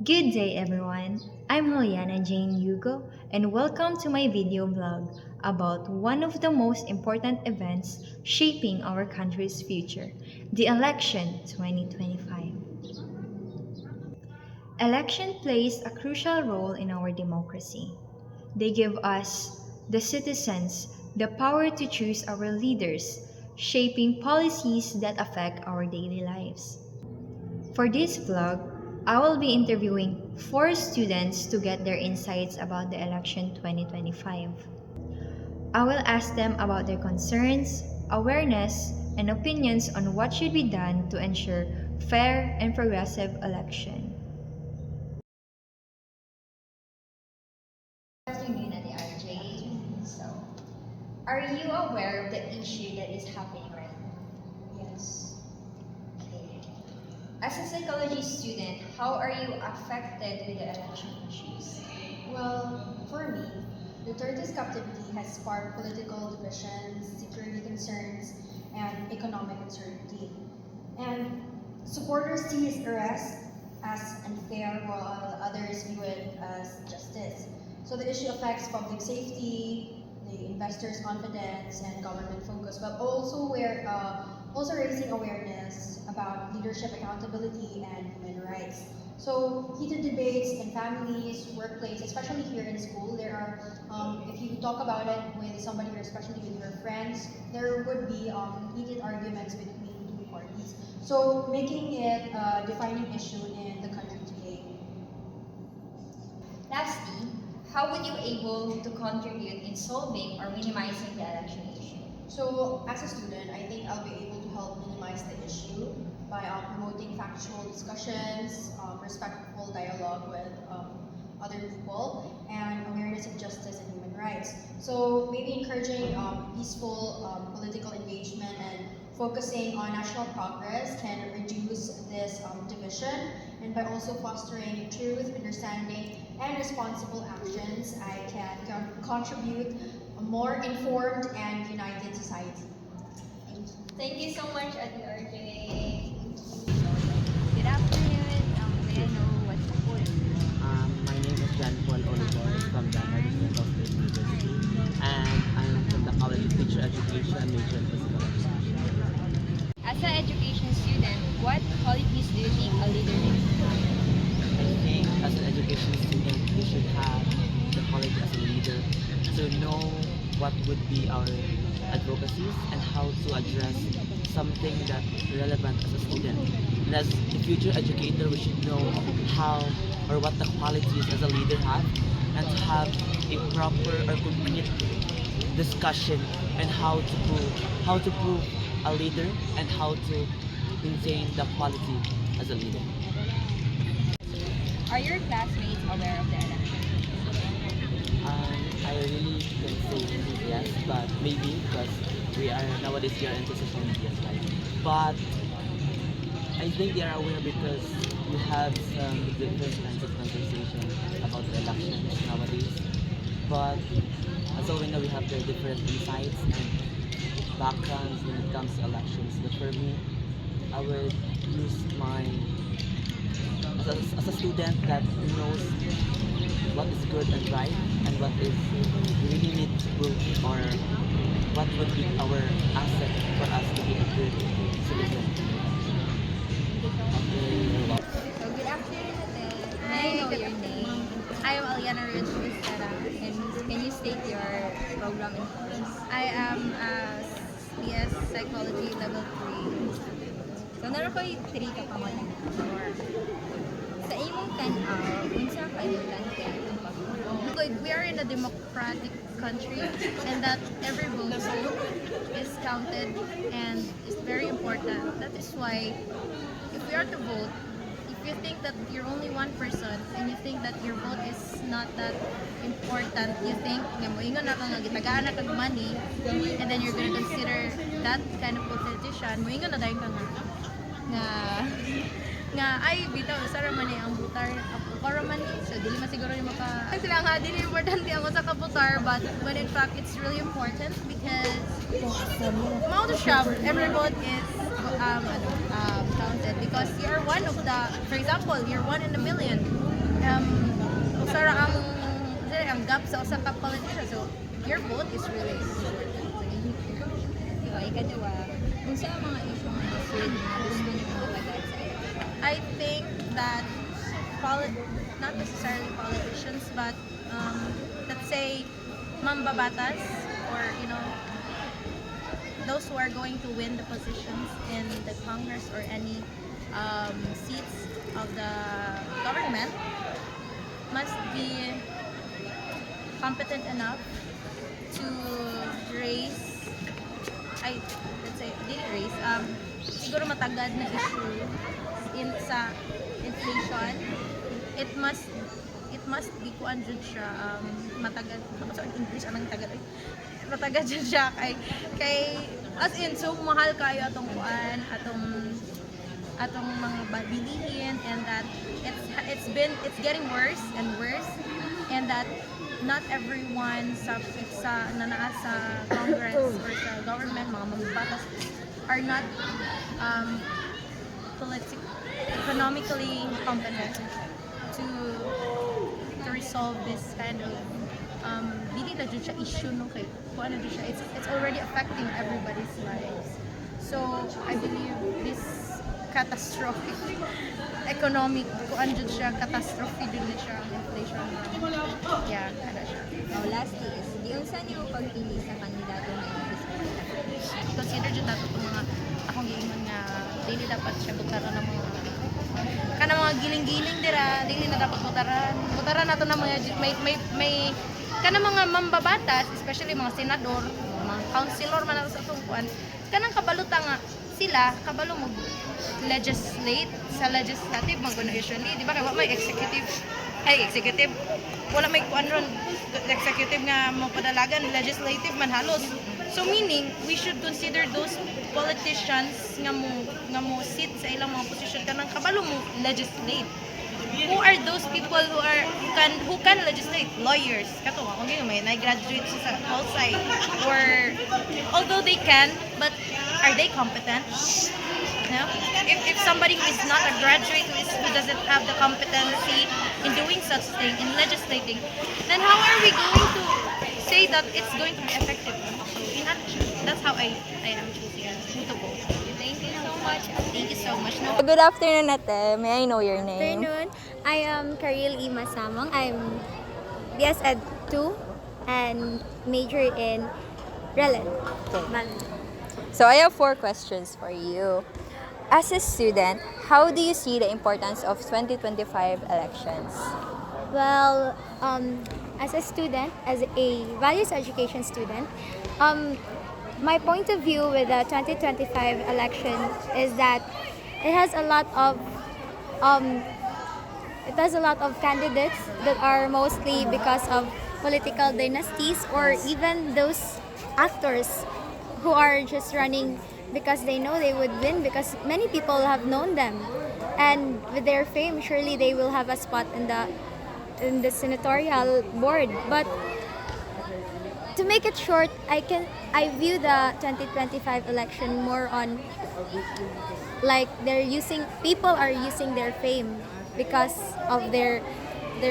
Good day everyone, I'm Juliana Jane Hugo and welcome to my video blog about one of the most important events shaping our country's future, the election 2025. Election plays a crucial role in our democracy. They give us, the citizens, the power to choose our leaders, shaping policies that affect our daily lives. For this vlog, I will be interviewing 4 students to get their insights about the election 2025. I will ask them about their concerns, awareness, and opinions on what should be done to ensure fair and progressive election. Good afternoon, Ate RJ. So, are you aware of the issue that is happening right now? Yes. Okay. As a psychology student, how are you affected with the election issues? Well, for me, Duterte's captivity has sparked political divisions, security concerns, and economic uncertainty. And supporters see his arrest as unfair, while others view it as justice. So the issue affects public safety, the investors' confidence, and government focus, but also raising awareness about leadership accountability and human rights. So heated debates in families, workplace, especially here in school, there are, if you talk about it with somebody or especially with your friends, there would be heated arguments between two parties. So making it a defining issue in the country today. Lastly, how would you able to contribute in solving or minimizing the election issue? So as a student, I think I'll be able to help minimize the issue by promoting factual discussions, respectful dialogue with other people, and awareness of justice and human rights. So maybe encouraging peaceful political engagement and focusing on national progress can reduce this division. And by also fostering truth, understanding, and responsible actions, I can contribute a more informed and united society. Thank you. Thank you so much, Ate RJ. Good afternoon. May I know what's the point? My name is John Paul Oliver from the National State University, and I'm from the College of Teacher Education, major in physical education. As an education student, what qualities do you think a leader needs to have? I think as an education student, we should have the college as a leader to know what would be our advocacies and how to address something that's relevant as a student. And as a future educator, we should know how or what the qualities as a leader have, and to have a proper or complete discussion on how to prove a leader and how to maintain the quality as a leader. Are your classmates aware of the election? I really can say yes, but maybe because we are into social media, right? But I think they are aware because we have some different kinds of conversation about the elections nowadays. But as all we know, we have their different insights and backgrounds when it comes to elections. But for me, I would use my as a student that knows what is good and right and what is we really need to prove, or what would be our asset for us to be a good citizen. Okay, you're welcome. So good afternoon, Ate. May I know Hi, your name? I am Aliana Ruiz Vistera. And can you state your program in course? I am a CS Psychology Level 3. So naroon ko'y 3 ka pa mo lang. Sa imong tan-aw, unsa kailangan kay itong pagtuo? Good. We are in a democratic country and that every vote is counted and is very important. That is why if we are to vote, if you think that you're only one person and you think that your vote is not that important, you think nga moingon na ka nga gitagaan na kag money, and then you're going to consider that kind of politician, moingon na dayon ka nga ay bitaw sara man ni ang butar para man ni, so dili man siguro yung maka sila nga dili importante ang usa ka butar, but when in fact it's really important because mao to siya every vote is counted because you're one one of the, for example, you're one in a million. Usara ang gap sa usa ka politician. So your vote is really important. Diba, ikaduha, kung sa mga issue nga nasud na gusto niyo matagad sa iyo. I think that not necessarily politicians, but let's say mambabatas, or those who are going to win the positions in the Congress or any seats of the government must be competent enough to raise, let's say, dili raise, siguro matagad na issue sa inflation. It must be kuan jud siya, matagad, sa English anang tagad, matagad jud siya kay as in, so mahal kayo atong kuan, atong mga bilihin, and that it's getting worse and worse, and that not everyone sa naa sa Congress or sa government, mga mambabatas, are not economically competent to resolve this kind of dili na jud siya issue, no, kay kung ano jud siya, it's already affecting everybody's lives. So I believe this catastrophic economic, kung ano jud siya, catastrophe jud na siya, inflation. Yeah, kada siya. Now, lastly is, di unsa niyo pagpili sa kandidato nga imong Consider jud nato itong mga akong giingon nga dili dapat siya butaran ng mga giling-giling dira, dili na dapat butaran nato ng mga may kana mga mambabatas, especially mga senador, mga councilor man nato sa atong kuan, kanang kabaluta nga sila kabalo mo legislate sa legislative maguna usually, di ba, kay may executive wala may kuan ron, executive nga mo padalagan, legislative man halos. So meaning, we should consider those politicians nga mo sit sa ilang mga posisyon kanang kabalo mo legislate. Who are those people who can legislate? Lawyers. Kato kung may graduate sa outside, or although they can, but are they competent? No? If somebody who is not a graduate, who doesn't have the competency in doing such thing, in legislating, then how are we going to say that it's going to be effective? That's how I am choosing who to vote. Thank you so much. Thank you so much. No? Good afternoon, Ate. May I know your name? Afternoon. I am Karil E. Masamong. I'm BS Ed 2 and major in Relen. Okay. So I have 4 questions for you. As a student, how do you see the importance of 2025 elections? Well, as a student, as a values education student, my point of view with the 2025 election is that it has a lot of candidates that are mostly because of political dynasties, or even those actors who are just running because they know they would win, because many people have known them, and with their fame surely they will have a spot in the senatorial board. But to make it short, I view the 2025 election more on like people are using their fame because of their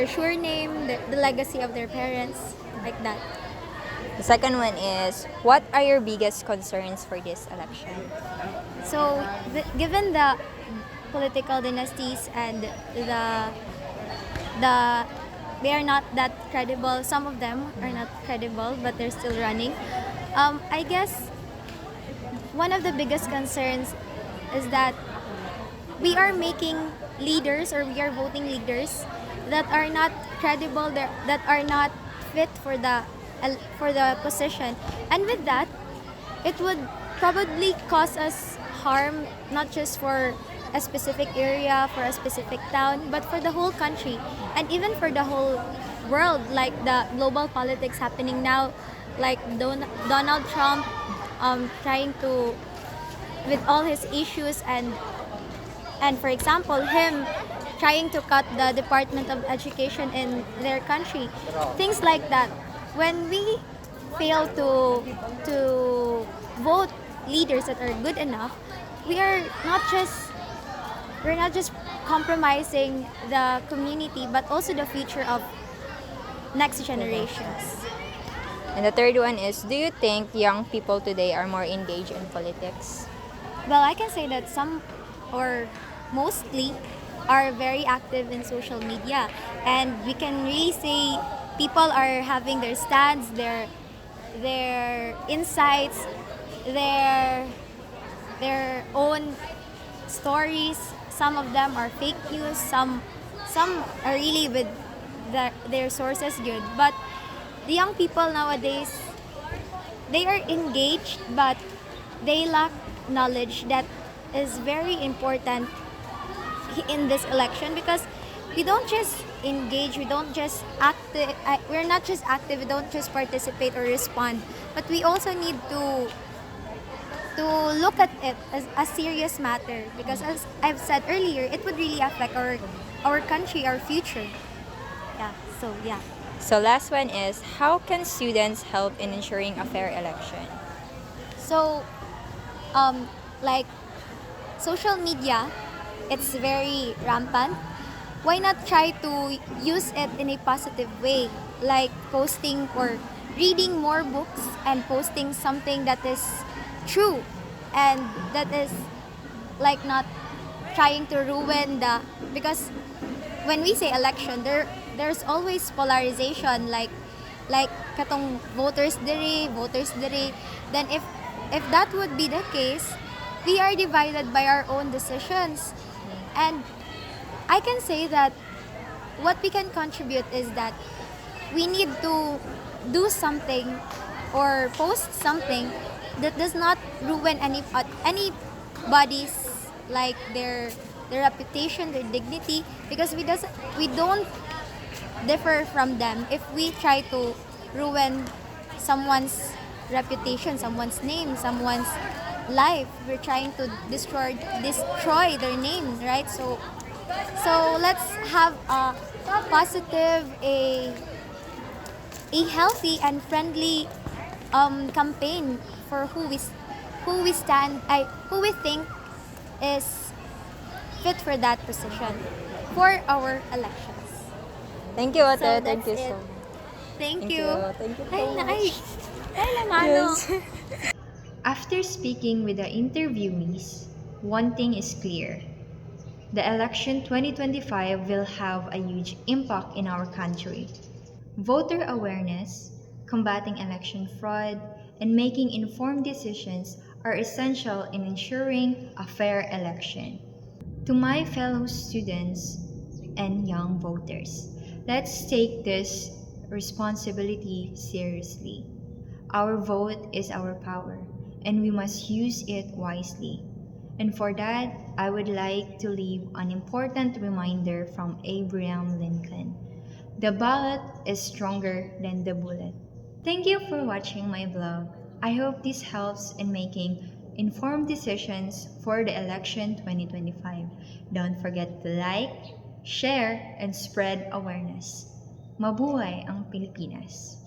sure name, the legacy of their parents, like that. The second one is, what are your biggest concerns for this election? So, given the political dynasties and they are not that credible. Some of them are not credible, but they're still running. I guess one of the biggest concerns is that we are making leaders, or we are voting leaders that are not credible, that are not fit for the position, and with that, it would probably cause us harm, not just for a specific area, for a specific town, but for the whole country, and even for the whole world, like the global politics happening now, like Donald Trump trying to, with all his issues, and for example, him trying to cut the Department of Education in their country, things like that. When we fail to vote leaders that are good enough, we are not just we're not just compromising the community but also the future of next generations. And the third one is, do you think young people today are more engaged in politics? Well, I can say that some or mostly are very active in social media, and we can really say people are having their stands, their insights, their own stories. Some of them are fake news, some are really with their sources good. But the young people nowadays, they are engaged, but they lack knowledge that is very important in this election, because we don't just engage, we don't just we're not just active, we don't just participate or respond, but we also need to look at it as a serious matter, because as I've said earlier, it would really affect our country, our future. Yeah. So last one is, how can students help in ensuring a fair election? So, like social media, it's very rampant. Why not try to use it in a positive way, like posting or reading more books and posting something that is true and that is like not trying to ruin because when we say election, there's always polarization, like katong voters dere. Then if that would be the case, we are divided by our own decisions. And I can say that what we can contribute is that we need to do something or post something that does not ruin anybody's, like their reputation, their dignity, because we don't differ from them if we try to ruin someone's reputation, someone's name, someone's life. We're trying to destroy their name, right? So let's have a positive, a healthy and friendly campaign for who we think is fit for that position for our elections. Thank you, Ate. So Thank that's you it. so much. Thank you. Thank you Ay, so na- much. ay namano. Yes. After speaking with the interviewees, one thing is clear. The election 2025 will have a huge impact in our country. Voter awareness, combating election fraud, and making informed decisions are essential in ensuring a fair election. To my fellow students and young voters, let's take this responsibility seriously. Our vote is our power, and we must use it wisely. And for that, I would like to leave an important reminder from Abraham Lincoln. The ballot is stronger than the bullet. Thank you for watching my vlog. I hope this helps in making informed decisions for the election 2025. Don't forget to like, share, and spread awareness. Mabuhay ang Pilipinas!